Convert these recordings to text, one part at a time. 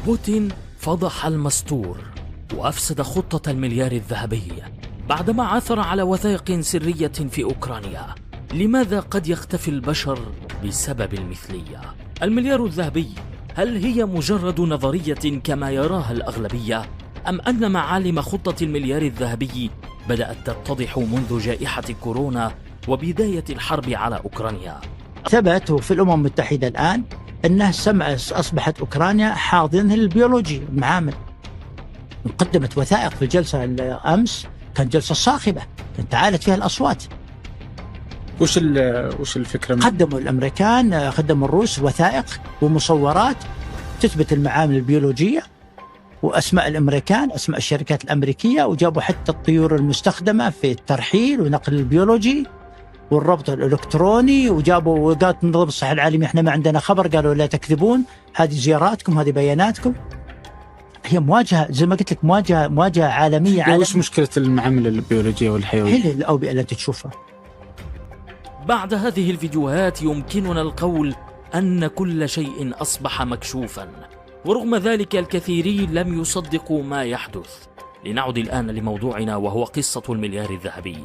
بوتين فضح المستور وأفسد خطة المليار الذهبي بعدما عثر على وثائق سرية في أوكرانيا. لماذا قد يختفي البشر بسبب المثلية؟ المليار الذهبي هل هي مجرد نظرية كما يراها الأغلبية، أم أن معالم خطة المليار الذهبي بدأت تتضح منذ جائحة كورونا وبداية الحرب على أوكرانيا؟ ثبت في الأمم المتحدة الآن أنها أصبحت أوكرانيا حاضنة البيولوجي المعامل. قدمت وثائق في الجلسة أمس، كانت جلسة صاخبة، كانت تعالت فيها الأصوات. وش الفكرة؟ قدموا الأمريكان، قدموا الروس وثائق ومصورات تثبت المعامل البيولوجية وأسماء الأمريكان، أسماء الشركات الأمريكية، وجابوا حتى الطيور المستخدمة في الترحيل ونقل البيولوجي والربط الإلكتروني، وجابوا وقالت منظمة الصحة العالمية احنا ما عندنا خبر، قالوا لا تكذبون، هذه زياراتكم، هذه بياناتكم. هي مواجهة زي ما قلت لك، مواجهة عالمية. وش مشكلة المعامل البيولوجية والحيوية؟ هي الأوبئة التي تشوفها. بعد هذه الفيديوهات يمكننا القول أن كل شيء أصبح مكشوفا، ورغم ذلك الكثيرين لم يصدقوا ما يحدث. لنعد الآن لموضوعنا، وهو قصة المليار الذهبي.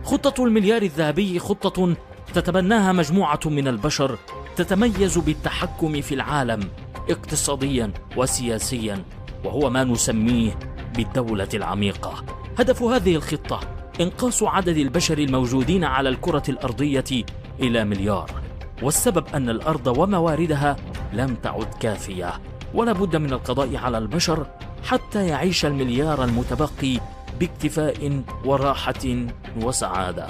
خطة المليار الذهبي خطة تتبناها مجموعة من البشر تتميز بالتحكم في العالم اقتصاديا وسياسيا، وهو ما نسميه بالدولة العميقة. هدف هذه الخطة إنقاص عدد البشر الموجودين على الكرة الأرضية إلى مليار، والسبب أن الأرض ومواردها لم تعد كافية، ولا بد من القضاء على البشر حتى يعيش المليار المتبقي باكتفاء وراحة وسعادة.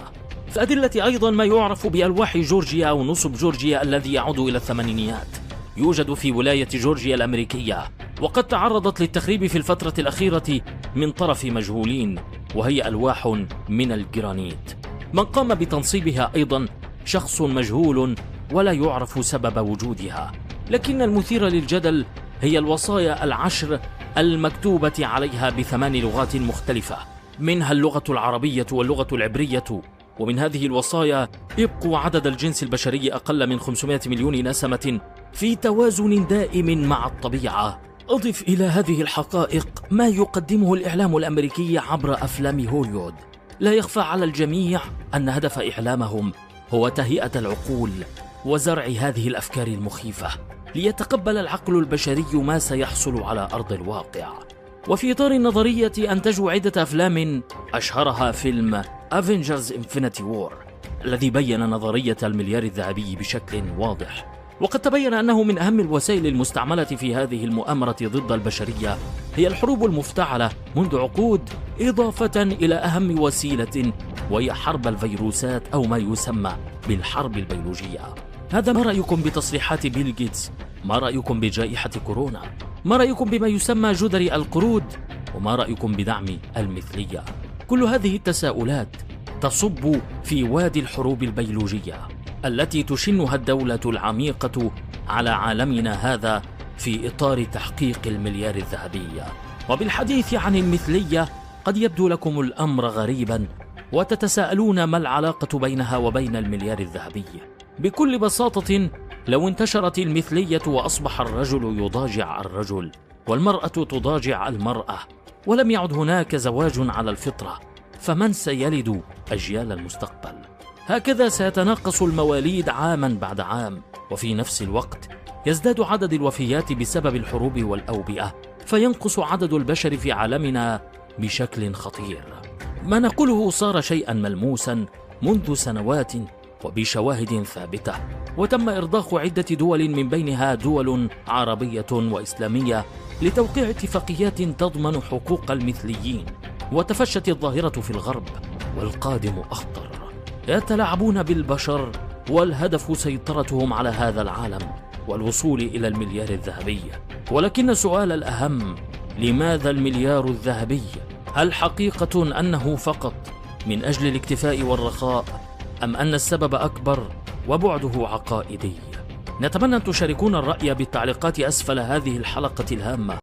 في أدلة أيضا ما يعرف بألواح جورجيا أو نصب جورجيا الذي يعود إلى الثمانينيات، يوجد في ولاية جورجيا الأمريكية، وقد تعرضت للتخريب في الفترة الأخيرة من طرف مجهولين، وهي ألواح من الجرانيت. من قام بتنصيبها أيضا شخص مجهول ولا يعرف سبب وجودها، لكن المثير للجدل هي الوصايا العشر المكتوبة عليها ب8 لغات مختلفة، منها اللغة العربية واللغة العبرية. ومن هذه الوصايا يبقوا عدد الجنس البشري أقل من 500 مليون نسمة في توازن دائم مع الطبيعة. أضف إلى هذه الحقائق ما يقدمه الإعلام الأمريكي عبر أفلام هوليوود. لا يخفى على الجميع أن هدف إعلامهم هو تهيئة العقول وزرع هذه الأفكار المخيفة ليتقبل العقل البشري ما سيحصل على أرض الواقع. وفي إطار النظرية أنتجوا عدة أفلام، أشهرها فيلم Avengers Infinity War الذي بيّن نظرية المليار الذهبي بشكل واضح. وقد تبين أنه من أهم الوسائل المستعملة في هذه المؤامرة ضد البشرية هي الحروب المفتعلة منذ عقود، إضافة إلى أهم وسيلة وهي حرب الفيروسات أو ما يسمى بالحرب البيولوجية. هذا ما رأيكم بتصريحات بيل جيتس؟ ما رأيكم بجائحة كورونا؟ ما رأيكم بما يسمى جدري القرود؟ وما رأيكم بدعم المثلية؟ كل هذه التساؤلات تصب في وادي الحروب البيولوجية التي تشنها الدولة العميقة على عالمنا هذا في إطار تحقيق المليار الذهبي. وبالحديث عن المثلية قد يبدو لكم الأمر غريبا وتتساءلون ما العلاقة بينها وبين المليار الذهبي. بكل بساطة، لو انتشرت المثلية وأصبح الرجل يضاجع الرجل والمرأة تضاجع المرأة ولم يعد هناك زواج على الفطرة، فمن سيلد أجيال المستقبل؟ هكذا سيتناقص المواليد عاما بعد عام، وفي نفس الوقت يزداد عدد الوفيات بسبب الحروب والأوبئة، فينقص عدد البشر في عالمنا بشكل خطير. ما نقوله صار شيئا ملموسا منذ سنوات وبشواهد ثابتة، وتم إرضاخ عدة دول من بينها دول عربية وإسلامية لتوقيع اتفاقيات تضمن حقوق المثليين، وتفشت الظاهرة في الغرب والقادم أخطر. يتلاعبون بالبشر والهدف سيطرتهم على هذا العالم والوصول إلى المليار الذهبي. ولكن السؤال الأهم، لماذا المليار الذهبي؟ هل حقيقة أنه فقط من أجل الاكتفاء والرخاء، أم أن السبب أكبر وبعده عقائدي؟ نتمنى أن تشاركون الرأي بالتعليقات أسفل هذه الحلقة الهامة،